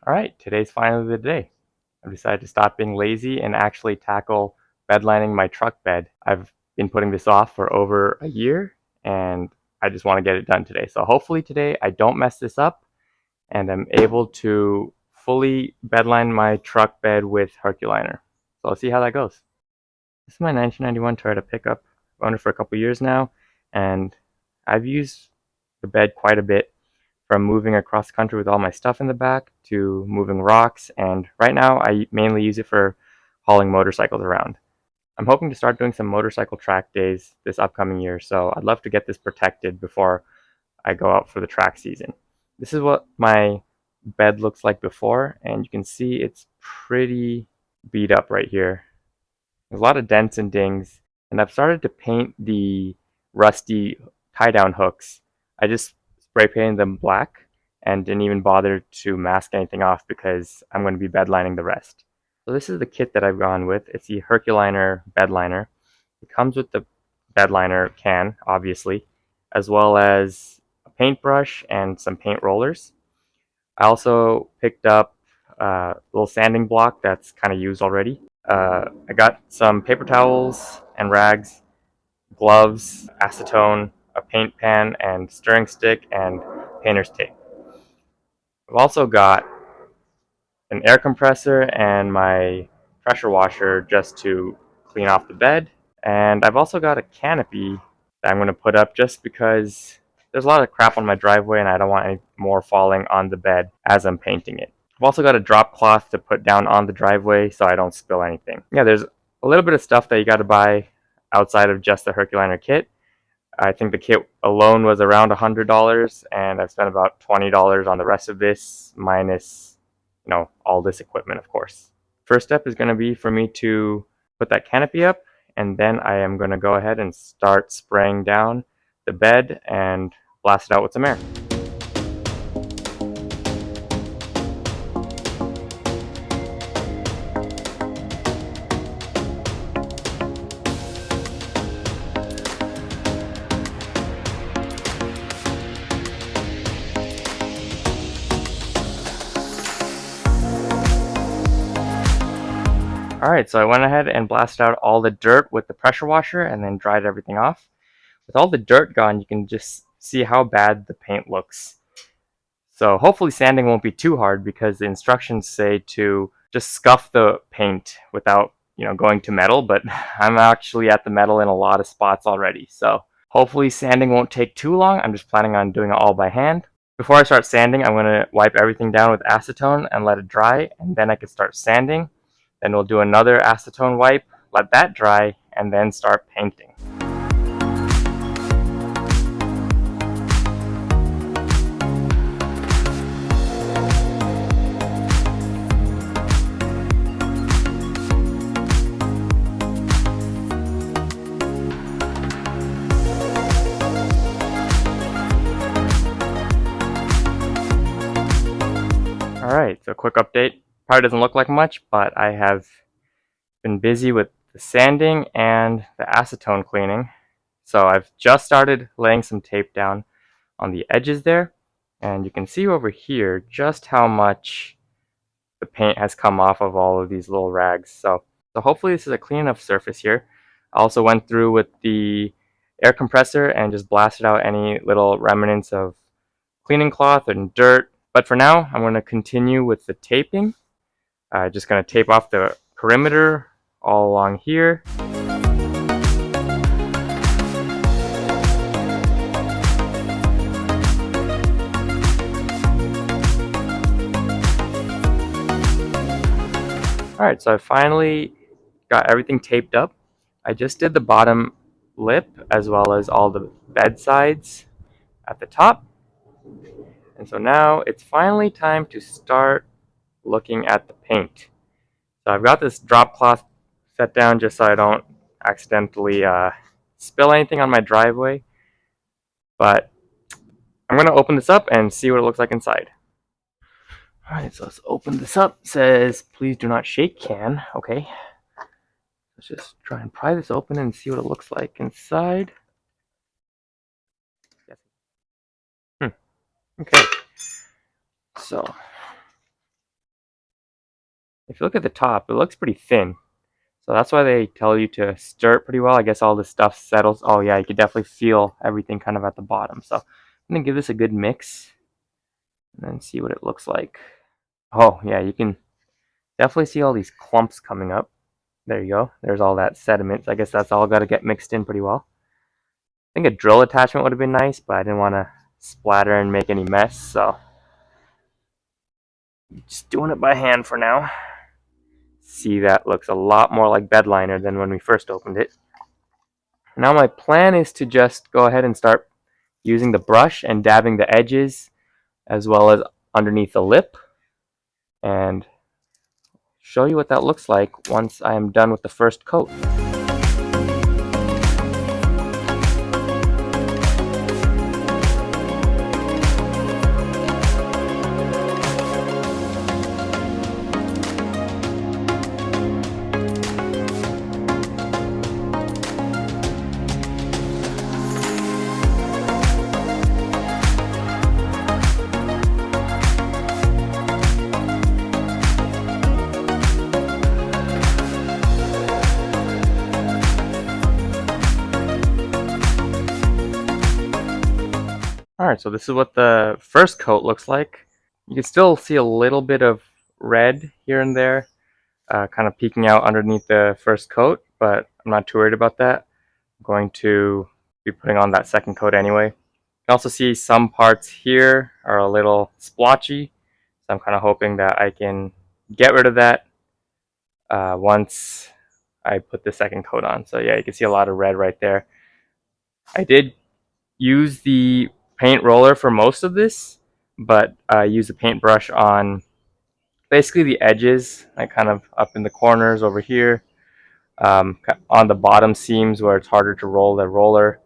Alright, today's finally the day. I've decided to stop being lazy and actually tackle bedlining my truck bed. I've been putting this off for over a year and I just want to get it done today. So hopefully today I don't mess this up and I'm able to fully bedline my truck bed with Herculiner. So I'll see how that goes. This is my 1991 Toyota pickup. I've owned it for a couple years now and I've used the bed quite a bit, from moving across country with all my stuff in the back to moving rocks, and right now I mainly use it for hauling motorcycles around. I'm hoping to start doing some motorcycle track days this upcoming year, so I'd love to get this protected before I go out for the track season. This is what my bed looks like before, and you can see it's pretty beat up right here. There's a lot of dents and dings, and I've started to paint the rusty tie-down hooks. I just spray painted them black and didn't even bother to mask anything off because I'm going to be bedlining the rest. So this is the kit that I've gone with. It's the Herculiner bedliner. It comes with the bedliner can, obviously, as well as a paintbrush and some paint rollers. I also picked up a little sanding block that's kind of used already. I got some paper towels and rags, gloves, acetone, a paint pan, and stirring stick, and painter's tape. I've also got an air compressor and my pressure washer just to clean off the bed. And I've also got a canopy that I'm going to put up just because there's a lot of crap on my driveway and I don't want any more falling on the bed as I'm painting it. I've also got a drop cloth to put down on the driveway so I don't spill anything. Yeah, there's a little bit of stuff that you got to buy outside of just the Herculiner kit. I think the kit alone was around $100, and I've spent about $20 on the rest of this, minus, all this equipment, of course. First step is going to be for me to put that canopy up, and then I am going to go ahead and start spraying down the bed and blast it out with some air. Alright, so I went ahead and blasted out all the dirt with the pressure washer and then dried everything off. With all the dirt gone, you can just see how bad the paint looks. So hopefully sanding won't be too hard because the instructions say to just scuff the paint without, going to metal, but I'm actually at the metal in a lot of spots already. So hopefully sanding won't take too long. I'm just planning on doing it all by hand. Before I start sanding, I'm going to wipe everything down with acetone and let it dry, and then I can start sanding. Then we'll do another acetone wipe, let that dry, and then start painting. Alright, so quick update. Probably doesn't look like much, but I have been busy with the sanding and the acetone cleaning. So I've just started laying some tape down on the edges there, and you can see over here just how much the paint has come off of all of these little rags. So hopefully this is a clean enough surface here. I also went through with the air compressor and just blasted out any little remnants of cleaning cloth and dirt. But for now, I'm going to continue with the taping. Just going to tape off the perimeter all along here. Alright, so I finally got everything taped up. I just did the bottom lip as well as all the bed sides at the top. And so now it's finally time to start looking at the paint. So I've got this drop cloth set down just so I don't accidentally spill anything on my driveway. But I'm going to open this up and see what it looks like inside. Alright, so let's open this up. It says, please do not shake can. Okay. Let's just try and pry this open and see what it looks like inside. Okay. So, If you look at the top, it looks pretty thin. So that's why they tell you to stir it pretty well. I guess all this stuff settles. Oh yeah, you can definitely feel everything kind of at the bottom. So I'm gonna give this a good mix and then see what it looks like. Oh yeah, you can definitely see all these clumps coming up. There you go. There's all that sediment. So I guess that's all got to get mixed in pretty well. I think a drill attachment would have been nice, but I didn't want to splatter and make any mess, so just doing it by hand for now. See, that looks a lot more like bedliner than when we first opened it. Now my plan is to just go ahead and start using the brush and dabbing the edges as well as underneath the lip and show you what that looks like once I am done with the first coat. Alright, so this is what the first coat looks like. You can still see a little bit of red here and there, kind of peeking out underneath the first coat, but I'm not too worried about that. I'm going to be putting on that second coat anyway. You can also see some parts here are a little splotchy, so I'm kind of hoping that I can get rid of that once I put the second coat on. So yeah, you can see a lot of red right there. I did use the paint roller for most of this, but I use the paintbrush on basically the edges, like kind of up in the corners over here, on the bottom seams where it's harder to roll the roller.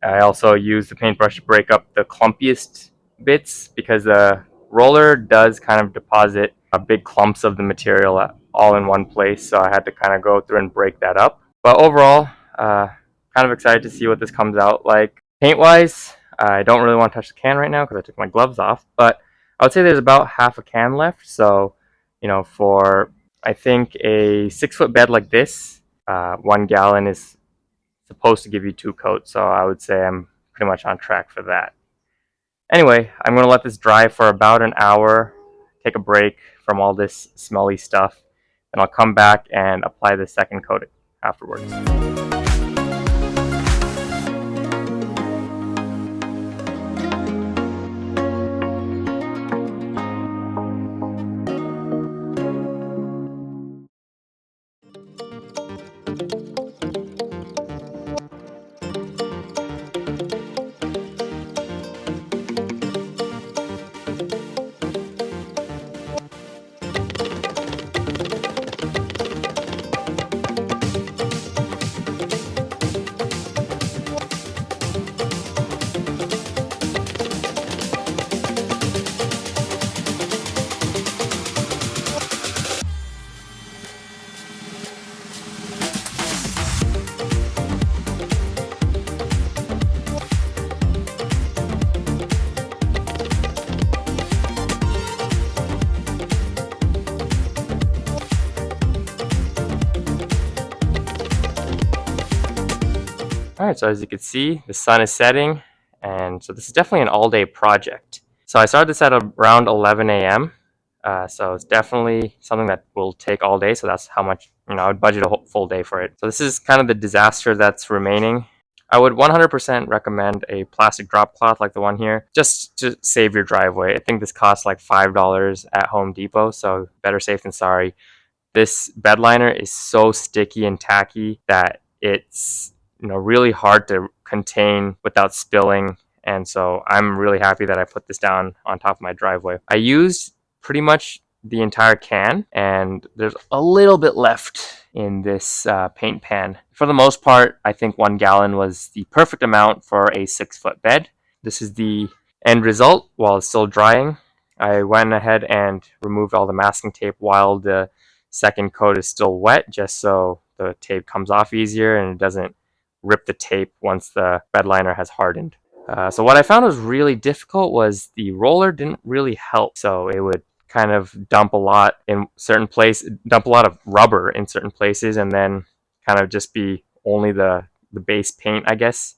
I also use the paintbrush to break up the clumpiest bits because the roller does kind of deposit big clumps of the material all in one place, so I had to kind of go through and break that up. But overall, kind of excited to see what this comes out like. Paint-wise, I don't really want to touch the can right now because I took my gloves off, but I would say there's about half a can left, so, you know, for, I think, a 6-foot bed like this, 1 gallon is supposed to give you 2 coats, so I would say I'm pretty much on track for that. Anyway, I'm going to let this dry for about an hour, take a break from all this smelly stuff, and I'll come back and apply the second coat afterwards. Alright, so as you can see, the sun is setting, and so this is definitely an all-day project. So I started this at around 11 a.m., so it's definitely something that will take all day, so that's how much, I would budget a whole full day for it. So this is kind of the disaster that's remaining. I would 100% recommend a plastic drop cloth like the one here, just to save your driveway. I think this costs like $5 at Home Depot, so better safe than sorry. This bed liner is so sticky and tacky that it's really hard to contain without spilling, and so I'm really happy that I put this down on top of my driveway. I used pretty much the entire can, and there's a little bit left in this paint pan. For the most part, I think 1 gallon was the perfect amount for a 6-foot bed. This is the end result while it's still drying. I went ahead and removed all the masking tape while the second coat is still wet, just so the tape comes off easier and it doesn't rip the tape once the bed liner has hardened. So what I found was really difficult was the roller didn't really help. So it would kind of dump a lot in certain places, dump a lot of rubber in certain places, and then kind of just be only the base paint, I guess,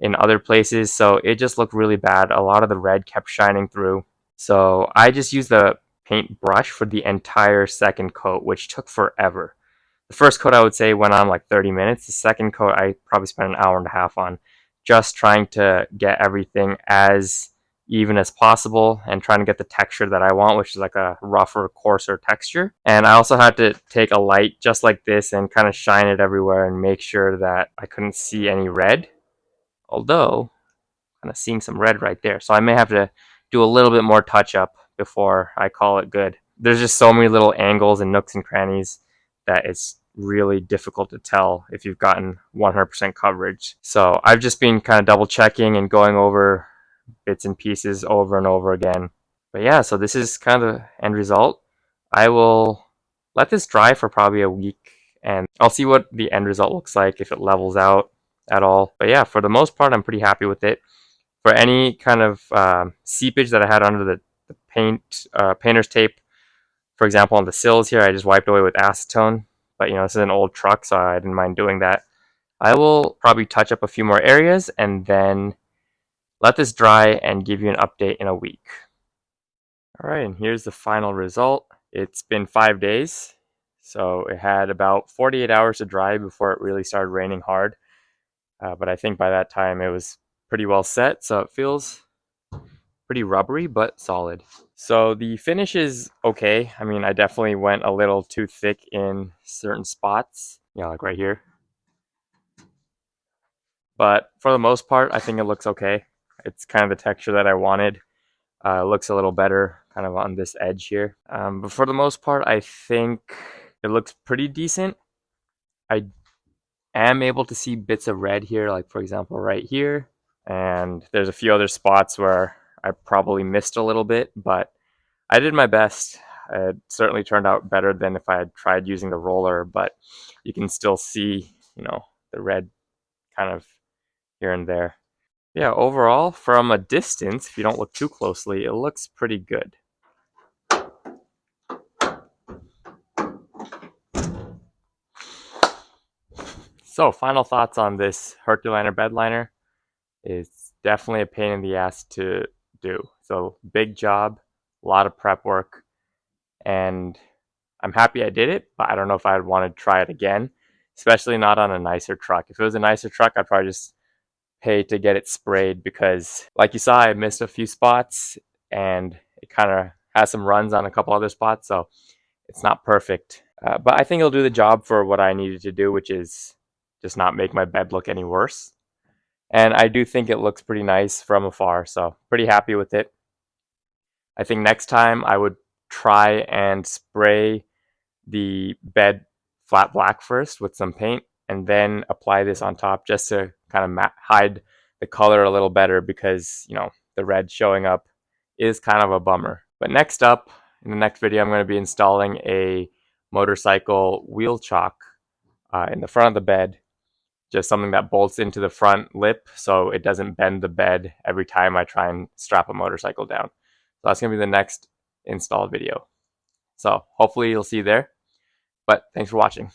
in other places. So it just looked really bad. A lot of the red kept shining through. So I just used the paint brush for the entire second coat, which took forever. The first coat I would say went on like 30 minutes. The second coat I probably spent an hour and a half on, just trying to get everything as even as possible and trying to get the texture that I want, which is like a rougher, coarser texture. And I also had to take a light just like this and kind of shine it everywhere and make sure that I couldn't see any red. Although, kind of seeing some red right there. So I may have to do a little bit more touch up before I call it good. There's just so many little angles and nooks and crannies that it's really difficult to tell if you've gotten 100% coverage. So I've just been kind of double checking and going over bits and pieces over and over again. But yeah, so this is kind of the end result. I will let this dry for probably a week and I'll see what the end result looks like, if it levels out at all. But yeah, for the most part, I'm pretty happy with it. For any kind of seepage that I had under the painter's tape, for example, on the sills here, I just wiped away with acetone. But you know, this is an old truck, so I didn't mind doing that. I will probably touch up a few more areas and then let this dry and give you an update in a week. All right, and here's the final result. It's been 5 days, so it had about 48 hours to dry before it really started raining hard. But I think by that time it was pretty well set, so it feels pretty rubbery but solid. So the finish is okay. I mean, I definitely went a little too thick in certain spots, yeah, like right here. But for the most part, I think it looks okay. It's kind of the texture that I wanted. It looks a little better kind of on this edge here. But for the most part, I think it looks pretty decent. I am able to see bits of red here, like for example right here. And there's a few other spots where I probably missed a little bit, but I did my best. It certainly turned out better than if I had tried using the roller, but you can still see, you know, the red kind of here and there. Yeah, overall, from a distance, if you don't look too closely, it looks pretty good. So, final thoughts on this Herculiner bedliner. It's definitely a pain in the ass to do. So, big job, a lot of prep work, and I'm happy I did it, but I don't know if I'd want to try it again, especially not on a nicer truck. If it was a nicer truck, I'd probably just pay to get it sprayed because, like you saw, I missed a few spots and it kind of has some runs on a couple other spots, so it's not perfect. But I think it'll do the job for what I needed to do, which is just not make my bed look any worse. And I do think it looks pretty nice from afar, so pretty happy with it. I think next time I would try and spray the bed flat black first with some paint and then apply this on top just to kind of hide the color a little better because, you know, the red showing up is kind of a bummer. But next up, in the next video, I'm going to be installing a motorcycle wheel chock in the front of the bed, just something that bolts into the front lip so it doesn't bend the bed every time I try and strap a motorcycle down. So that's going to be the next install video. So hopefully you'll see you there. But thanks for watching.